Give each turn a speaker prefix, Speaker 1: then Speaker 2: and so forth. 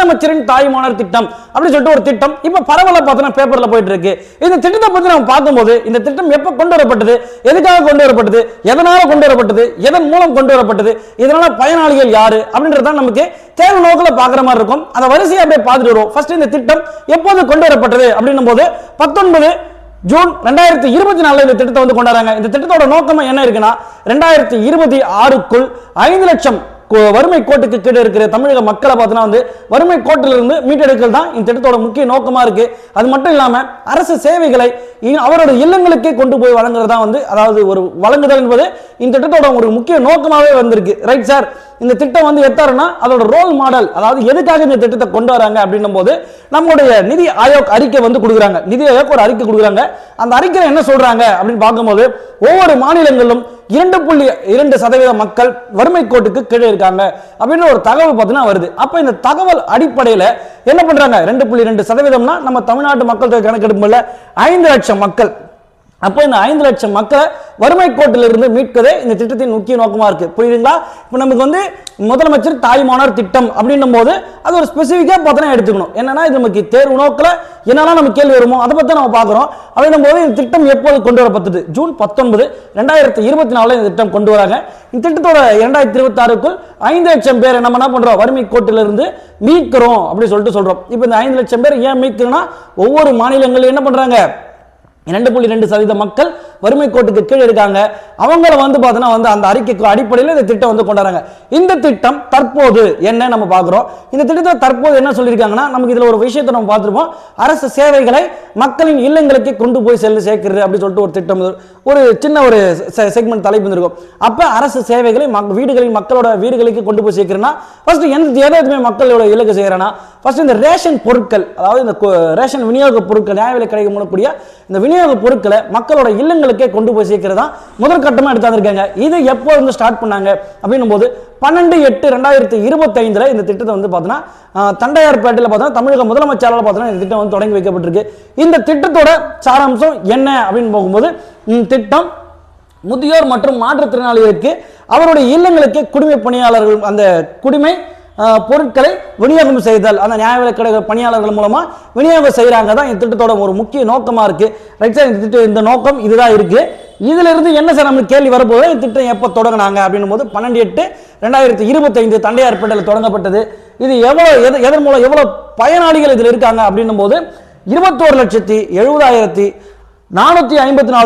Speaker 1: முதலமைச்சரின் தாய்மானர் திட்டம் அப்படின்னு சொல்லிட்டு ஒரு திட்டம் இப்ப பரவலா பார்த்தோம்னா பேப்பர்ல போயிட்டு இருக்கு. இந்த திட்டத்தை பத்தி நம்ம பார்க்கும்போது இந்த திட்டம் எப்ப கொண்டு வரப்பட்டது, எதுக்காக கொண்டு வரப்பட்டது, எதனால கொண்டு வரப்பட்டது, எதன் மூலம் கொண்டு வரப்பட்டது, இதனால பயனாளிகள் யாரு அப்படின்றத நமக்கு தேர்வு நோக்கில் பார்க்குற மாதிரி இருக்கும். அந்த வரிசையை அப்படியே பார்த்துட்டு வருவோம். ஃபர்ஸ்ட் இந்த திட்டம் எப்போது கொண்டு வரப்பட்டது அப்படின்னும் போது 19 ஜூன் 2024 இந்த திட்டத்தை வந்து கொண்டாடுறாங்க. இந்த திட்டத்தோட நோக்கம் என்ன இருக்குன்னா 2026க்குள் 5 லட்சம் வறுமை கோட்டுக்கு கீழே இருக்கிற தமிழக மக்களை பார்த்தோன்னா வந்து வறுமை கோட்டிலிருந்து மீட்டெடுக்கல் தான் இந்த திட்டத்தோட முக்கிய நோக்கமா இருக்கு. அது மட்டும் இல்லாம அரசு சேவைகளை அவரோட இல்லங்களுக்கே கொண்டு போய் வழங்குறதா வந்து அதாவது ஒரு வழங்குதல் என்பது இந்த திட்டத்தோட ஒரு முக்கிய நோக்கமாவே வந்திருக்கு. ரைட் சார், இந்த திட்டம் வந்து எத்தாருன்னா அதோட ரோல் மாடல், அதாவது எதுக்காக இந்த திட்டத்தை கொண்டு வராங்க அப்படின்னும் போது நம்மளுடைய நிதி ஆயோக் அறிக்கை வந்து கொடுக்குறாங்க. நிதி ஆயோக் ஒரு அறிக்கை கொடுக்குறாங்க. அந்த அறிக்கையில் என்ன சொல்றாங்க அப்படின்னு பார்க்கும்போது ஒவ்வொரு மாநிலங்களிலும் 2.2% மக்கள் வறுமை கோட்டுக்கு கீழே இருக்காங்க அப்படின்னு ஒரு தகவல் பார்த்தீங்கன்னா வருது. அப்ப இந்த தகவல் அடிப்படையில் என்ன பண்றாங்க, 2.2% நம்ம தமிழ்நாட்டு மக்கள் தொகை கணக்கெடுப்புல 5 லட்சம் மக்கள். அப்போ இந்த 5 லட்சம் மக்களை வறுமை கோட்டிலிருந்து மீட்கதே இந்த திட்டத்தின் முக்கிய நோக்கமா இருக்கு. புரியுதுங்களா? இப்போ நமக்கு வந்து முதலமைச்சர் தாய்மானார் திட்டம் அப்படின்னும் போது அது ஒரு ஸ்பெசிஃபிக்கா பார்த்தா எடுத்துக்கணும். என்னன்னா இது நமக்கு தேர்வு நோக்கில் என்னெல்லாம் நம்ம கேள்வி வருமோ அதை பத்தி நம்ம பார்க்குறோம். அப்படின்னும் போது இந்த திட்டம் எப்போது கொண்டு வரப்பட்டது, ஜூன் 19 2024 இந்த திட்டம் கொண்டு வராங்க. இந்த திட்டத்தோட 2026க்குள் 5 லட்சம் பேர் நம்ம என்ன பண்றோம், வறுமை கோட்டிலிருந்து மீட்கிறோம் அப்படின்னு சொல்லிட்டு சொல்றோம். இப்போ இந்த 5 லட்சம் பேர் ஏன் மீட்கிறோம்னா ஒவ்வொரு மாநிலங்களும் என்ன பண்றாங்க, 2.2% மக்கள் வறுமை கோட்டுக்கு கீழே இருக்காங்க. அவங்கள வந்து பார்த்தோன்னா வந்து அந்த அறிக்கைக்கு அடிப்படையில் இந்த திட்டம் வந்து கொண்டாடுறாங்க. இந்த திட்டம் தற்போது என்ன நம்ம பார்க்குறோம், இந்த திட்டத்தை தற்போது என்ன சொல்லியிருக்காங்கன்னா நமக்கு இதில் ஒரு விஷயத்தை நம்ம பார்த்துருப்போம், அரசு சேவைகளை மக்களின் இல்லங்களுக்கு கொண்டு போய் சேர்க்கிறது அப்படின்னு சொல்லிட்டு ஒரு திட்டம், ஒரு சின்ன ஒரு செக்மெண்ட் தலைப்பு இருக்கும். அப்போ அரசு சேவைகளை வீடுகளில் மக்களோட வீடுகளுக்கு கொண்டு போய் சேர்க்கிறேன்னா ஃபர்ஸ்ட் எதுவுமே மக்களோட இலக்கு செய்கிறேன்னா ஃபர்ஸ்ட் இந்த ரேஷன் பொருட்கள், அதாவது இந்த ரேஷன் விநியோக பொருட்கள், நியாய விலை கடைக்கு மூடக்கூடிய இந்த விநியோக பொருட்களை மக்களோட இல்லங்களுக்கே கொண்டு போய் சேர்க்கிறதா முதற்கட்டமாக எடுத்தாந்துருக்காங்க. இது எப்போ வந்து ஸ்டார்ட் பண்ணாங்க அப்படின்னும் போது 12/8/2025 இந்த திட்டத்தை வந்து பார்த்தோன்னா தண்டையார்பேட்டையில் பார்த்தோன்னா தமிழக முதலமைச்சரால் பார்த்தோன்னா இந்த திட்டம் வந்து தொடங்கி வைக்கப்பட்டிருக்கு. இந்த திட்டத்தோட சாராம்சம் என்ன அப்படின்னு போகும்போது இந்த திட்டம் முதியோர் மற்றும் மாற்றுத்திறனாளிகளுக்கு அவருடைய இல்லங்களுக்கு குடிமை பணியாளர்கள் அந்த குடிமை பொருட்களை விநியோகம் செய்தல், அந்த நியாய விலைக் கடை பணியாளர்கள் மூலமா விநியோகம் செய்யறாங்க தான் இந்த திட்டத்தோட ஒரு முக்கிய நோக்கமா இருக்கு. ரைட் சார், இந்த நோக்கம் இதுதான் இருக்கு. இதுல இருந்து என்ன சார் நமக்கு கேள்வி வரப்போகுது, இந்த திட்டம் எப்போ தொடங்கினாங்க அப்படின்னும் போது 12/8/2025 தண்டையார்பேட்டையில் தொடங்கப்பட்டது. இது எதன் மூலம் எவ்வளவு பயனாளிகள் இதில் இருக்காங்க அப்படின்னும் போது 21,70,7454